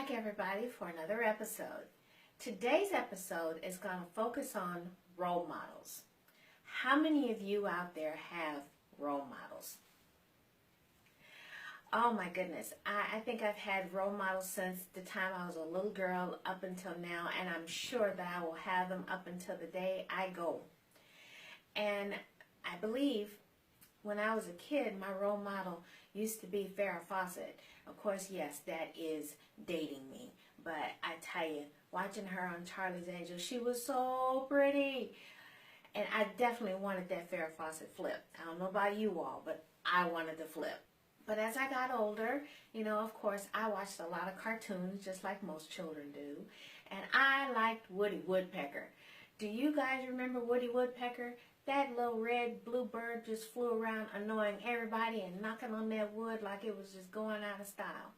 back, everybody, for another episode. Today's episode is going to focus on role models. How many of you out there have role models? Oh my goodness, I think I've had role models since the time I was a little girl up until now, and I'm sure that I will have them up until the day I go. And I believe when I was a kid, my role model used to be Farrah Fawcett. Of course, yes, that is dating me. But I tell you, watching her on Charlie's Angels, she was so pretty. And I definitely wanted that Farrah Fawcett flip. I don't know about you all, but I wanted the flip. But as I got older, of course, I watched a lot of cartoons, just like most children do. And I liked Woody Woodpecker. Do you guys remember Woody Woodpecker? That little red blue bird just flew around annoying everybody and knocking on that wood like it was just going out of style.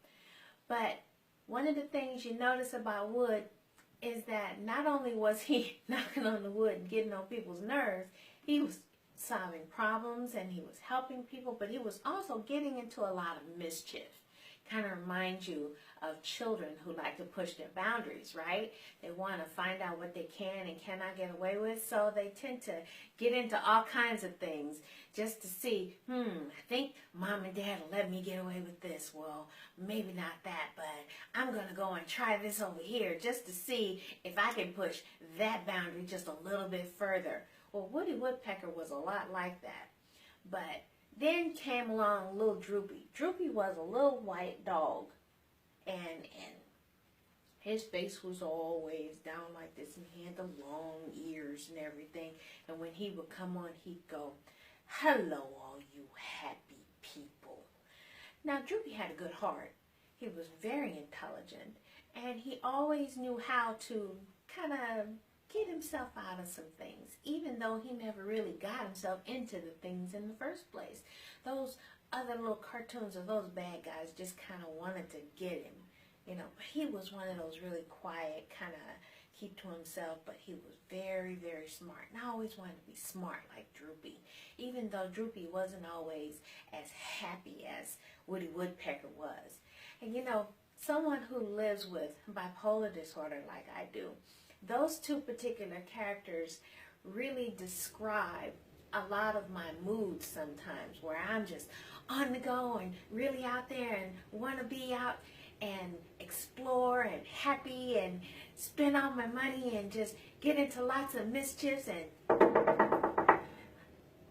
But one of the things you notice about Wood is that not only was he knocking on the wood and getting on people's nerves, he was solving problems and he was helping people, but he was also getting into a lot of mischief. Kind of reminds you of children who like to push their boundaries, right? They want to find out what they can and cannot get away with, so they tend to get into all kinds of things just to see, I think mom and dad will let me get away with this. Well, maybe not that, but I'm going to go and try this over here just to see if I can push that boundary just a little bit further. Well, Woody Woodpecker was a lot like that, but then came along little Droopy. Droopy was a little white dog, and his face was always down like this, and he had the long ears and everything. And when he would come on, he'd go, "Hello, all you happy people." Now, Droopy had a good heart. He was very intelligent, and he always knew how to kind of get himself out of some things, even though he never really got himself into the things in the first place. Those other little cartoons of those bad guys just kind of wanted to get him, but he was one of those really quiet, kind of keep to himself, but he was very, very smart. And I always wanted to be smart like Droopy, even though Droopy wasn't always as happy as Woody Woodpecker was. And someone who lives with bipolar disorder like I do, those two particular characters really describe a lot of my moods sometimes, where I'm just on the go and really out there and want to be out and explore and happy and spend all my money and just get into lots of mischiefs. And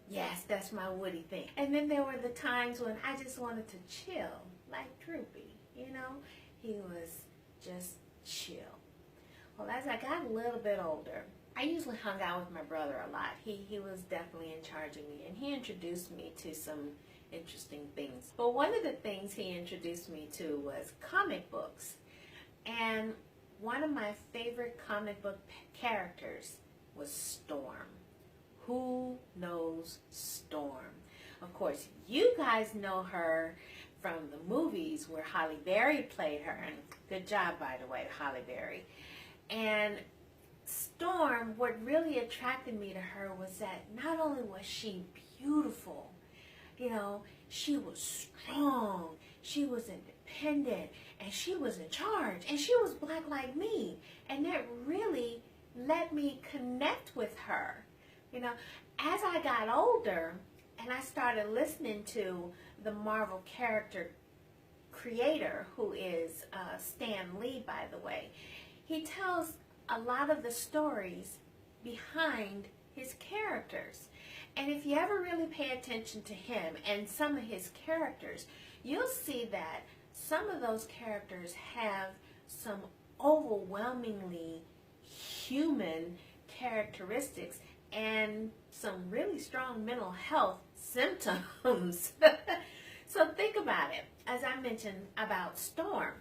yes, that's my Woody thing. And then there were the times when I just wanted to chill like Droopy. He was just chill. Well, as I got a little bit older, I usually hung out with my brother a lot. He was definitely in charge of me, and he introduced me to some interesting things. But one of the things he introduced me to was comic books. And one of my favorite comic book characters was Storm. Who knows Storm? Of course, you guys know her from the movies where Halle Berry played her. And good job, by the way, Halle Berry. And Storm, what really attracted me to her was that not only was she beautiful, she was strong, she was independent, and she was in charge, and she was black like me. And that really let me connect with her. As I got older and I started listening to the Marvel character creator, who is Stan Lee, by the way, he tells a lot of the stories behind his characters. And if you ever really pay attention to him and some of his characters, you'll see that some of those characters have some overwhelmingly human characteristics and some really strong mental health symptoms. So think about it. As I mentioned about Storm,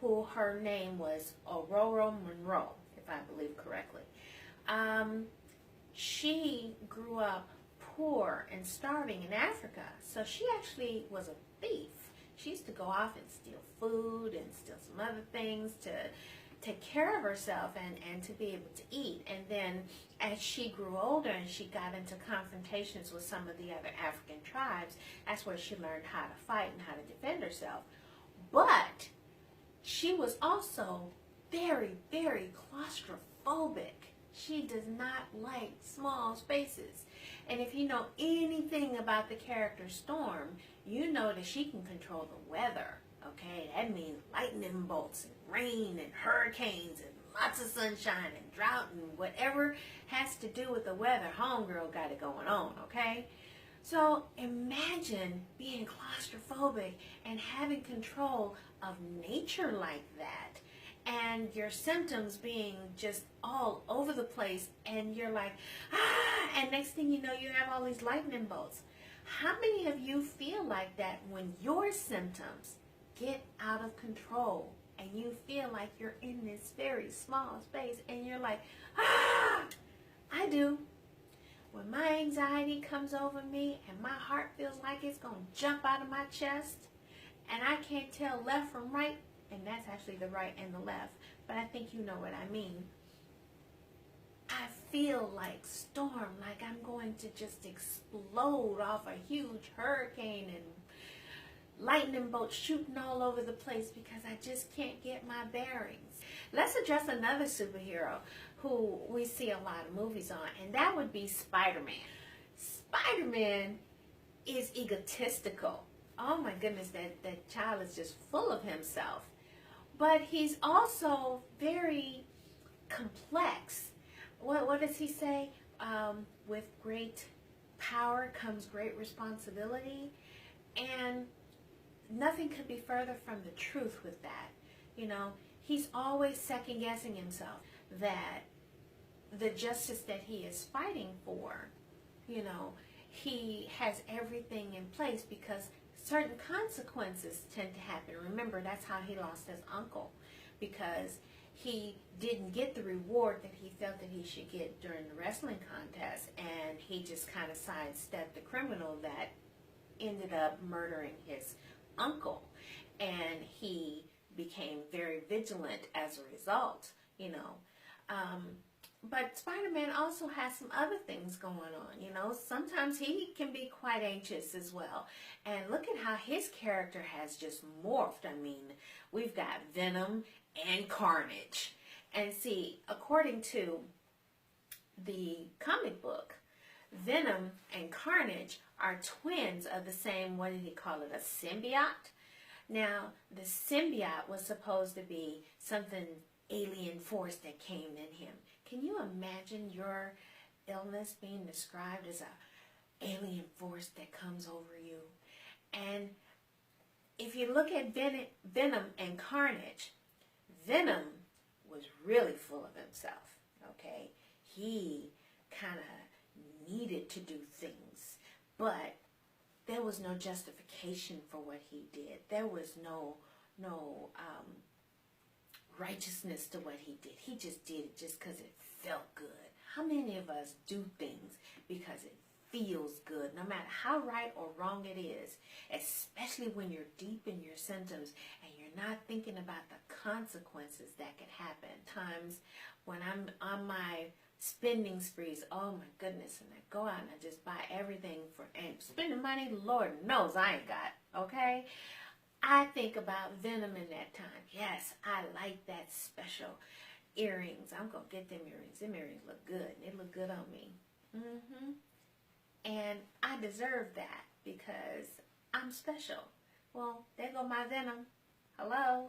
who her name was Aurora Monroe, if I believe correctly. She grew up poor and starving in Africa, so she actually was a thief. She used to go off and steal food and steal some other things to take care of herself and to be able to eat. And then as she grew older and she got into confrontations with some of the other African tribes, that's where she learned how to fight and how to defend herself. But she was also very, very claustrophobic. She does not like small spaces. And if you know anything about the character Storm, you know that she can control the weather. Okay, that means lightning bolts and rain and hurricanes and lots of sunshine and drought and whatever has to do with the weather. Homegirl got it going on, okay? So imagine being claustrophobic and having control of nature like that, and your symptoms being just all over the place, and you're like, and next thing you know, you have all these lightning bolts. How many of you feel like that when your symptoms get out of control and you feel like you're in this very small space and you're like, I do. When my anxiety comes over me and my heart feels like it's going to jump out of my chest and I can't tell left from right, and that's actually the right and the left, but I think you know what I mean. I feel like Storm, like I'm going to just explode off a huge hurricane and lightning bolts shooting all over the place because I just can't get my bearings. Let's address another superhero who we see a lot of movies on, and that would be Spider-Man. Spider-Man is egotistical. Oh my goodness, that child is just full of himself. But he's also very complex. What does he say? With great power comes great responsibility. And nothing could be further from the truth with that. You know, he's always second guessing himself that the justice that he is fighting for, you know, he has everything in place because certain consequences tend to happen. Remember, that's how he lost his uncle, because he didn't get the reward that he felt that he should get during the wrestling contest, and he just kind of sidestepped the criminal that ended up murdering his uncle, and he became very vigilant as a result, you know. But Spider-Man also has some other things going on, you know. Sometimes he can be quite anxious as well. And look at how his character has just morphed. I mean, we've got Venom and Carnage. And see, according to the comic book, Venom and Carnage are twins of the same, what did he call it, a symbiote? Now, the symbiote was supposed to be something alien force that came in him. Can you imagine your illness being described as a alien force that comes over you? And if you look at Venom and Carnage, Venom was really full of himself, okay? He kind of needed to do things, but there was no justification for what he did. There was no righteousness to what he did. He just did it just because it felt good. How many of us do things because it feels good, no matter how right or wrong it is, especially when you're deep in your symptoms and you're not thinking about the consequences that could happen? Times when I'm on my spending sprees, oh my goodness, and I go out and I just buy everything and spending money, Lord knows I ain't got, okay? I think about Venom in that time. Yes, I like that special earrings. I'm going to get them earrings. Them earrings look good. They look good on me. And I deserve that because I'm special. Well, there go my Venom. Hello?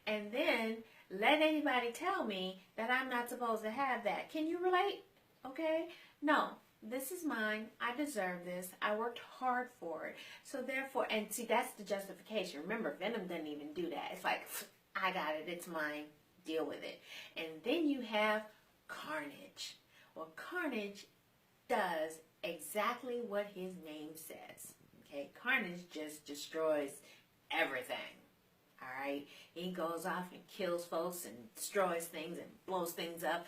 And then let anybody tell me that I'm not supposed to have that. Can you relate? Okay? No. This is mine. I deserve this. I worked hard for it. So therefore, and see, that's the justification. Remember, Venom doesn't even do that. It's like, I got it. It's mine. Deal with it. And then you have Carnage. Well, Carnage does exactly what his name says. Okay? Carnage just destroys everything. All right? He goes off and kills folks and destroys things and blows things up.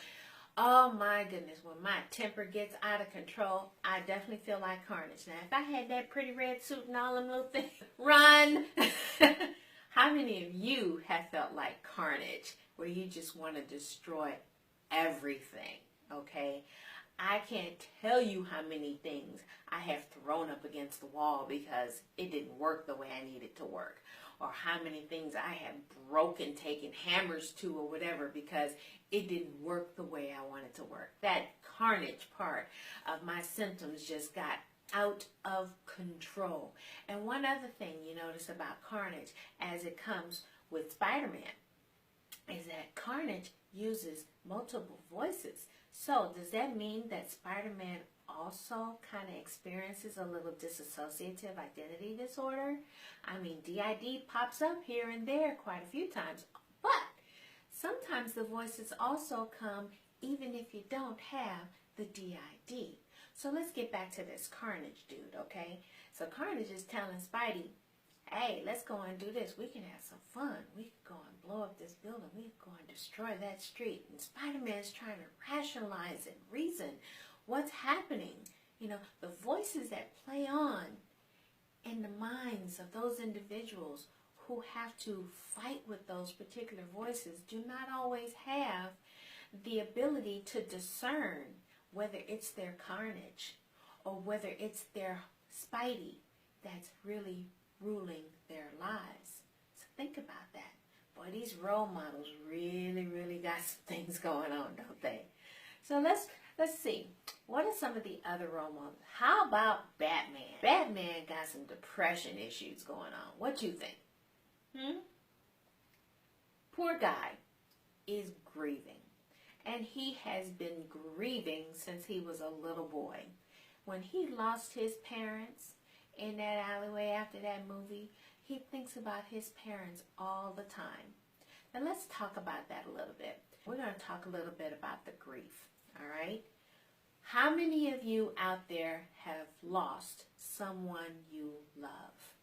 Oh my goodness, when my temper gets out of control, I definitely feel like Carnage. Now, if I had that pretty red suit and all them little things, run! How many of you have felt like Carnage, where you just want to destroy everything, okay? I can't tell you how many things I have thrown up against the wall because it didn't work the way I needed to work. Or how many things I have broken, taken hammers to or whatever because it didn't work the way I wanted to work. That carnage part of my symptoms just got out of control. And one other thing you notice about carnage as it comes with Spider-Man is that carnage uses multiple voices. So does that mean that Spider-Man also kind of experiences a little dissociative identity disorder? I mean, DID pops up here and there quite a few times, but sometimes the voices also come even if you don't have the DID. So let's get back to this Carnage dude, okay? So Carnage is telling Spidey, hey, let's go and do this. We can have some fun. We can go and blow up this building. We can go and destroy that street. And Spider-Man is trying to rationalize and reason what's happening. You know, the voices that play on in the minds of those individuals who have to fight with those particular voices do not always have the ability to discern whether it's their carnage or whether it's their Spidey that's really ruling their lives. So think about that. Boy, these role models really got some things going on, don't they? So let's see. What are some of the other role models? How about Batman? Batman got some depression issues going on. What you think? Poor guy is grieving. And he has been grieving since he was a little boy. When he lost his parents in that alleyway after that movie, he thinks about his parents all the time. Now let's talk about that a little bit. We're going to talk a little bit about the grief, all right? How many of you out there have lost someone you love?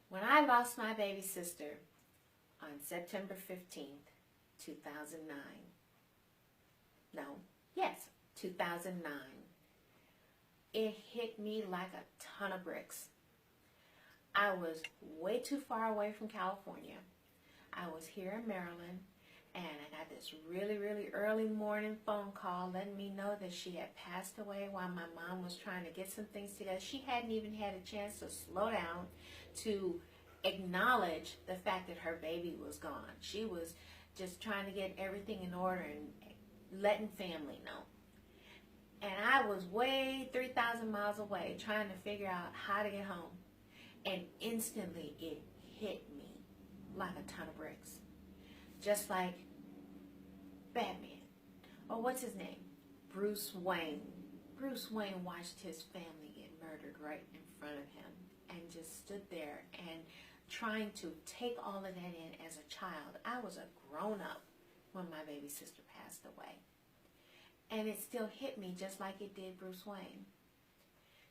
When I lost my baby sister on September 15th, 2009, 2009, it hit me like a ton of bricks. I was way too far away from California. I was here in Maryland, and I got this really early morning phone call letting me know that she had passed away while my mom was trying to get some things together. She hadn't even had a chance to slow down to acknowledge the fact that her baby was gone. She was just trying to get everything in order and letting family know. And I was way 3,000 miles away trying to figure out how to get home. And instantly it hit me like a ton of bricks. Just like Batman. Or what's his name? Bruce Wayne. Bruce Wayne watched his family get murdered right in front of him and just stood there and trying to take all of that in as a child. I was a grown-up when my baby sister passed away. And it still hit me just like it did Bruce Wayne.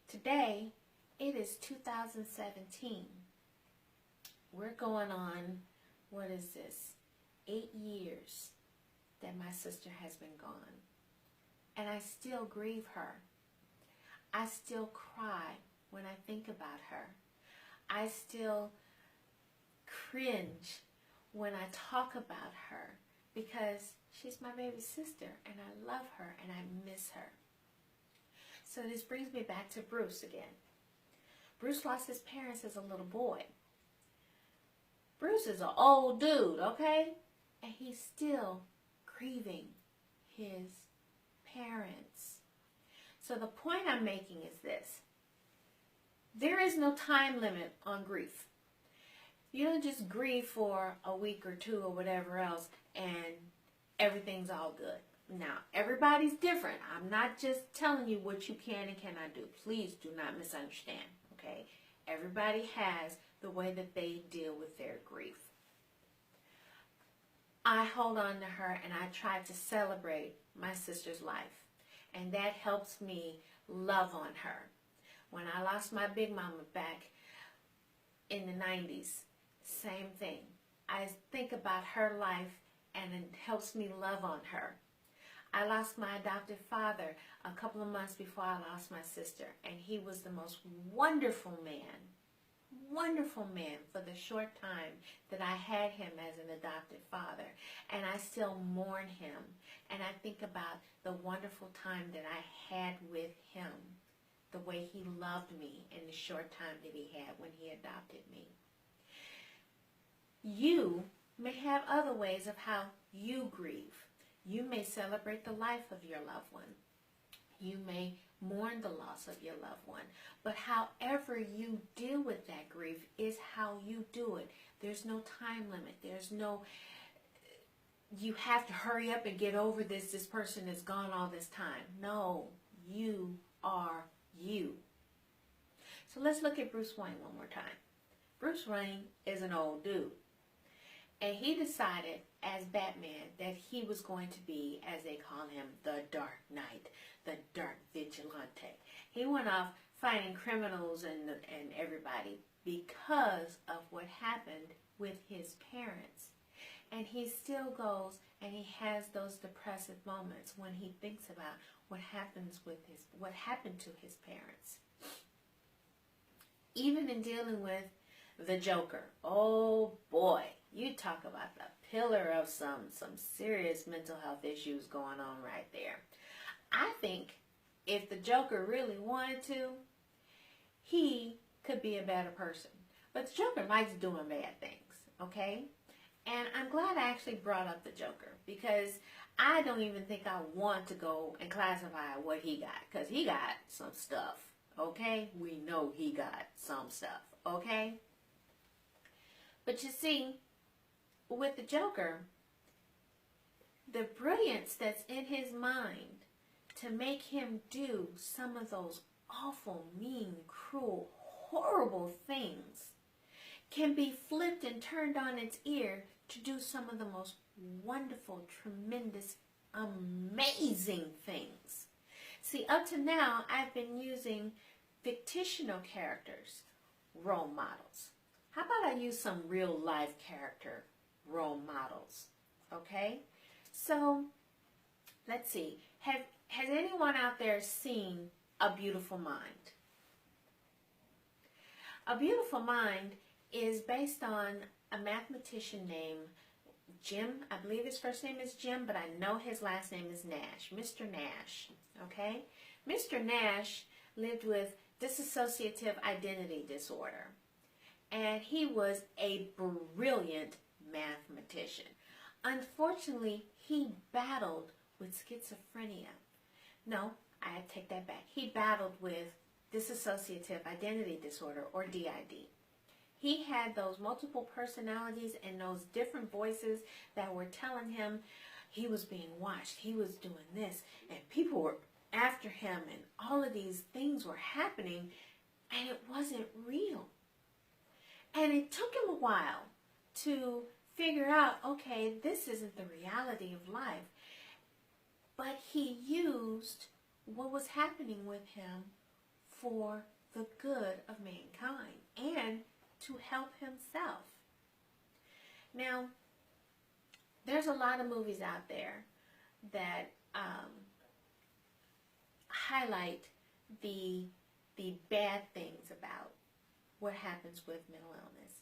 Today, it is 2017. We're going on, what is this, 8 years that my sister has been gone. And I still grieve her. I still cry when I think about her. I still cringe when I talk about her because she's my baby sister and I love her and I miss her. So this brings me back to Bruce again. Bruce lost his parents as a little boy. Bruce is an old dude, okay? And he's still grieving his parents. So the point I'm making is this. There is no time limit on grief. You don't just grieve for a week or two or whatever else and everything's all good. Now, everybody's different. I'm not just telling you what you can and cannot do. Please do not misunderstand, okay? Everybody has the way that they deal with their grief. I hold on to her and I try to celebrate my sister's life. And that helps me love on her. When I lost my big mama back in the 90s, same thing. I think about her life and it helps me love on her. I lost my adopted father a couple of months before I lost my sister, and he was the most wonderful man wonderful man for the short time that I had him as an adopted father, and I still mourn him, and I think about the wonderful time that I had with him, the way he loved me in the short time that he had when he adopted me. You may have other ways of how you grieve. You may celebrate the life of your loved one. You may mourn the loss of your loved one. But however you deal with that grief is how you do it. There's no time limit. There's no, you have to hurry up and get over this. This person is gone all this time. No, you are you. So let's look at Bruce Wayne one more time. Bruce Wayne is an old dude. And he decided as Batman that he was going to be, as they call him, the Dark Knight, the Dark Vigilante. He went off fighting criminals and everybody because of what happened with his parents. And he still goes and he has those depressive moments when he thinks about what happened to his parents. Even in dealing with the Joker, oh boy, you talk about the pillar of some serious mental health issues going on right there. I think if the Joker really wanted to, he could be a better person. But the Joker likes doing bad things, okay? And I'm glad I actually brought up the Joker, because I don't even think I want to go and classify what he got, because he got some stuff, okay? We know he got some stuff, okay? But you see, with the Joker, the brilliance that's in his mind to make him do some of those awful, mean, cruel, horrible things can be flipped and turned on its ear to do some of the most wonderful, tremendous, amazing things. See, up to now, I've been using fictional characters, role models. How about I use some real life character role models? Okay? So, let's see. Has anyone out there seen A Beautiful Mind? A Beautiful Mind is based on a mathematician named Jim. I believe his first name is Jim, but I know his last name is Nash. Mr. Nash. Okay? Mr. Nash lived with dissociative identity disorder. And he was a brilliant mathematician. Unfortunately, he battled with schizophrenia. No, I take that back. He battled with dissociative identity disorder, or DID. He had those multiple personalities and those different voices that were telling him he was being watched, he was doing this, and people were after him, and all of these things were happening, and it wasn't real. And it took him a while to figure out, okay, this isn't the reality of life. But he used what was happening with him for the good of mankind and to help himself. Now, there's a lot of movies out there that highlight the bad things about what happens with mental illness.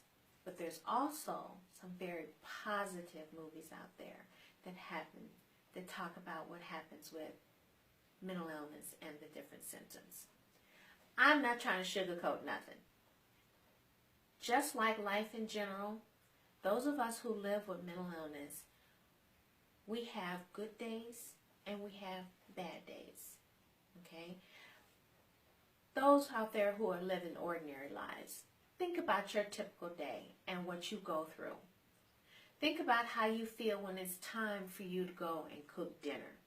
But there's also some very positive movies out there that talk about what happens with mental illness and the different symptoms. I'm not trying to sugarcoat nothing. Just like life in general, those of us who live with mental illness, we have good days and we have bad days. Okay? Those out there who are living ordinary lives, think about your typical day and what you go through. Think about how you feel when it's time for you to go and cook dinner.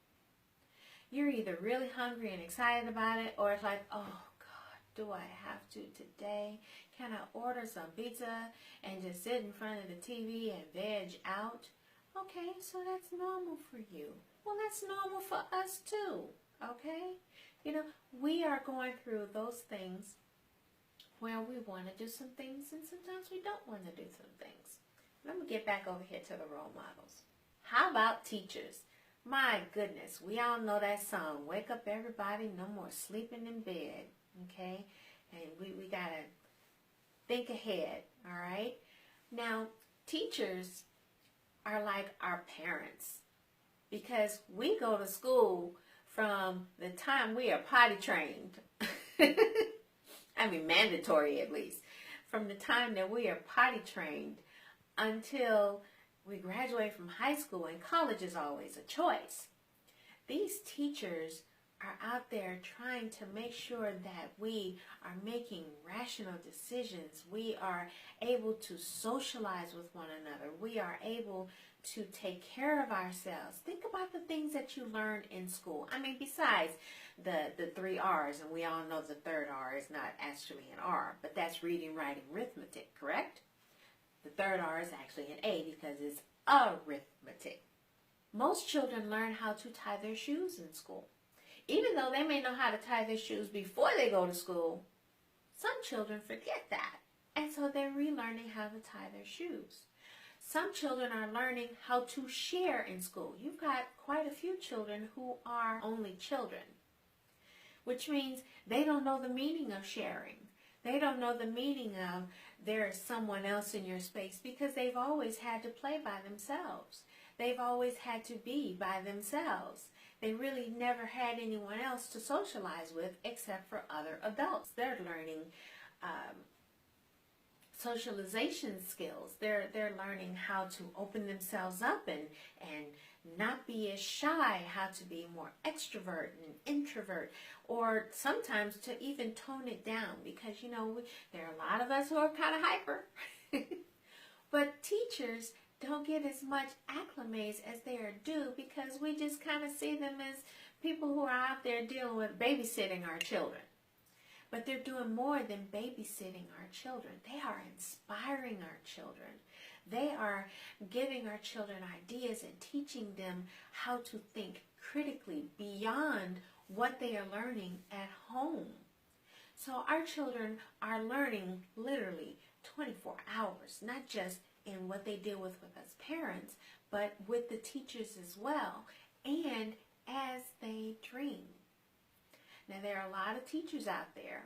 You're either really hungry and excited about it, or it's like, oh God, do I have to today? Can I order some pizza and just sit in front of the TV and veg out? Okay, so that's normal for you. Well, that's normal for us too, okay? You know, we are going through those things where we want to do some things and sometimes we don't want to do some things. Let me get back over here to the role models. How about teachers? My goodness, we all know that song, Wake Up Everybody, No More Sleeping in Bed, okay? And we got to Think ahead, all right? Now, teachers are like our parents because we go to school from the time we are potty trained. I mean, mandatory at least. From the time that we are potty trained until we graduate from high school, and college is always a choice. These teachers are out there trying to make sure that we are making rational decisions. We are able to socialize with one another. We are able to take care of ourselves. Think about the things that you learned in school. I mean, besides the 3 R's, and we all know the third R is not actually an R, but that's reading, writing, arithmetic, correct? The third R is actually an A because it's arithmetic. Most children learn how to tie their shoes in school. Even though they may know how to tie their shoes before they go to school, some children forget that. And so they're relearning how to tie their shoes. Some children are learning how to share in school. You've got quite a few children who are only children, which means they don't know the meaning of sharing. They don't know the meaning of there is someone else in your space because they've always had to play by themselves. They've always had to be by themselves. They really never had anyone else to socialize with except for other adults. They're learning socialization skills. They're learning how to open themselves up and not be as shy, how to be more extrovert and introvert, or sometimes to even tone it down because, you know, there are a lot of us who are kind of hyper. But teachers don't get as much acclimates as they are due because we just kind of see them as people who are out there dealing with babysitting our children. But they're doing more than babysitting our children. They are inspiring our children. They are giving our children ideas and teaching them how to think critically beyond what they are learning at home. So our children are learning literally 24 hours, not just in what they deal with us parents, but with the teachers as well, and as they dream. Now, there are a lot of teachers out there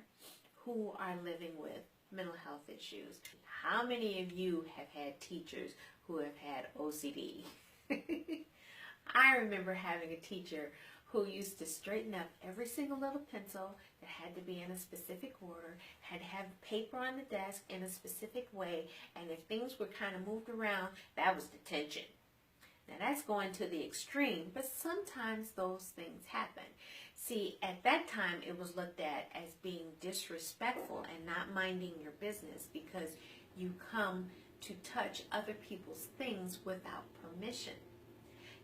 who are living with mental health issues. How many of you have had teachers who have had OCD? I remember having a teacher who used to straighten up every single little pencil that had to be in a specific order, had to have paper on the desk in a specific way, and if things were kind of moved around, that was detention. Now that's going to the extreme, but sometimes those things happen. See, at that time it was looked at as being disrespectful and not minding your business because you come to touch other people's things without permission.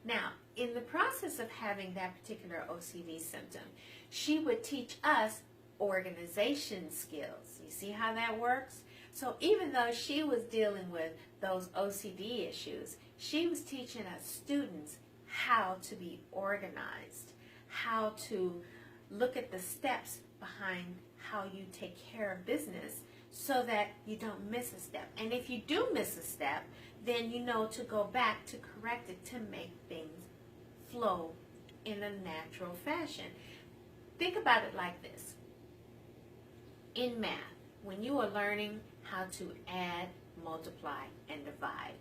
Now, in the process of having that particular OCD symptom, she would teach us organization skills. You see how that works? So even though she was dealing with those OCD issues, she was teaching us students how to be organized, how to look at the steps behind how you take care of business so that you don't miss a step. And if you do miss a step, then you know to go back to correct it to make things flow in a natural fashion. Think about it like this. In math, when you are learning how to add, multiply, and divide,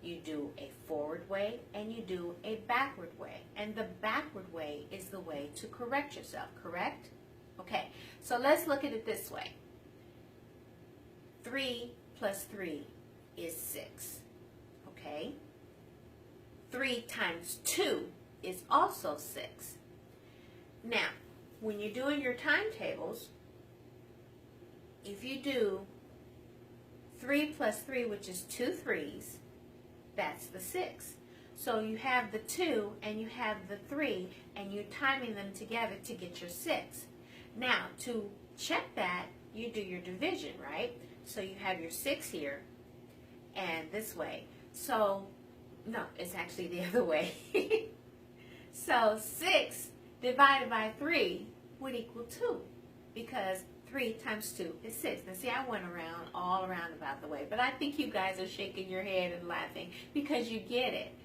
you do a forward way and you do a backward way. And the backward way is the way to correct yourself, correct? Okay, so let's look at it this way. 3 plus 3 is 6. Okay? 3 times 2 is also 6. Now, when you're doing your timetables, if you do 3 plus 3, which is 2 3s, that's the 6. So you have the 2 and you have the 3 and you're timing them together to get your 6. Now, to check that, you do your division, right? So you have your 6 here and this way. So, no, it's actually the other way. So 6 divided by 3 would equal 2 because 3 times 2 is 6. Now see, I went all around about the way, but I think you guys are shaking your head and laughing because you get it.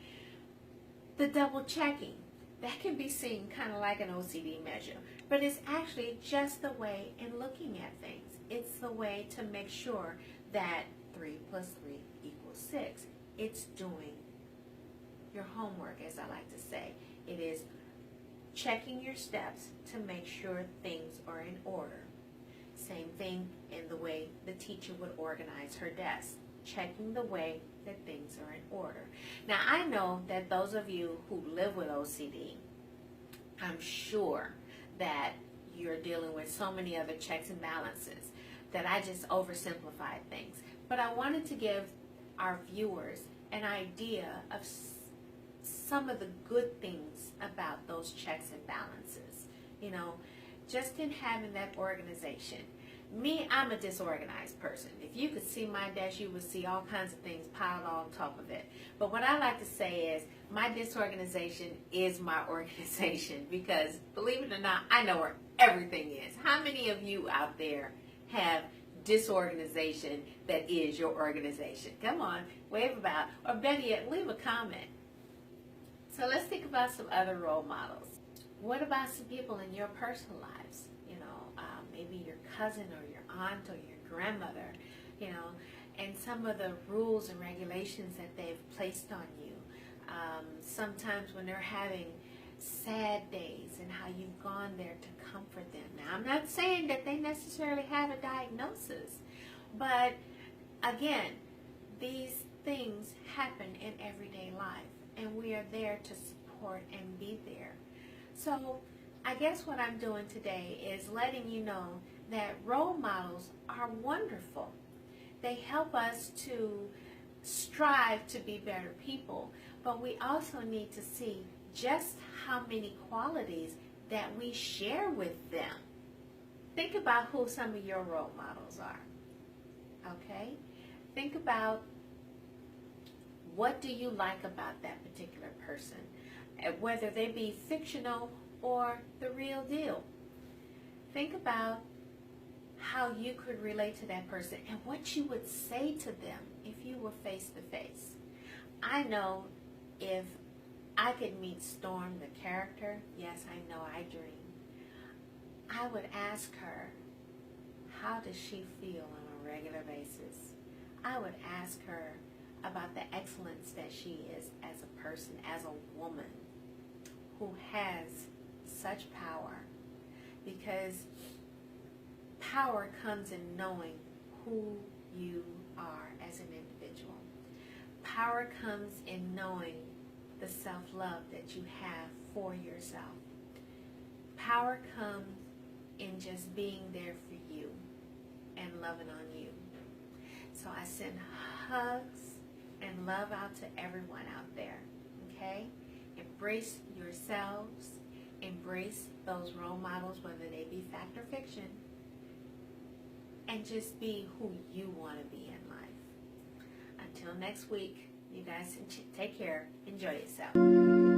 The double checking. that can be seen kind of like an OCD measure, but it's actually just the way in looking at things. It's the way to make sure that 3 plus 3 equals 6. It's doing your homework, as I like to say. It is checking your steps to make sure things are in order. Same thing in the way the teacher would organize her desk, checking the way that things are in order. Now, I know that those of you who live with OCD, I'm sure that you're dealing with so many other checks and balances that I just oversimplified things. But I wanted to give our viewers an idea of some of the good things about those checks and balances. You know, just in having that organization. Me, I'm a disorganized person. If you could see my desk, you would see all kinds of things piled on top of it. But what I like to say is my disorganization is my organization, because believe it or not, I know where everything is. How many of you out there have disorganization that is your organization? Come on, wave about, or better yet, leave a comment. So let's think about some other role models. What about some people in your personal lives? You know, maybe your cousin or your aunt or your grandmother, you know, and some of the rules and regulations that they've placed on you. Sometimes when they're having sad days, and how you've gone there to comfort them. Now, I'm not saying that they necessarily have a diagnosis, but again, these things happen in everyday life, and we are there to support and be there. So I guess what I'm doing today is letting you know that role models are wonderful. They help us to strive to be better people, but we also need to see just how many qualities that we share with them. Think about who some of your role models are, okay? Think about what do you like about that particular person, whether they be fictional or the real deal. Think about how you could relate to that person and what you would say to them if you were face to face. I know if I could meet Storm, the character, yes, I know I dream, I would ask her, how does she feel on a regular basis? I would ask her about the excellence that she is as a person, as a woman who has such power, because power comes in knowing who you are as an individual. Power comes in knowing the self-love that you have for yourself. Power comes in just being there for you and loving on you. So I send hugs and love out to everyone out there, okay? Embrace yourselves. Embrace those role models, whether they be fact or fiction, and just be who you want to be in life. Until next week, you guys take care. Enjoy yourself.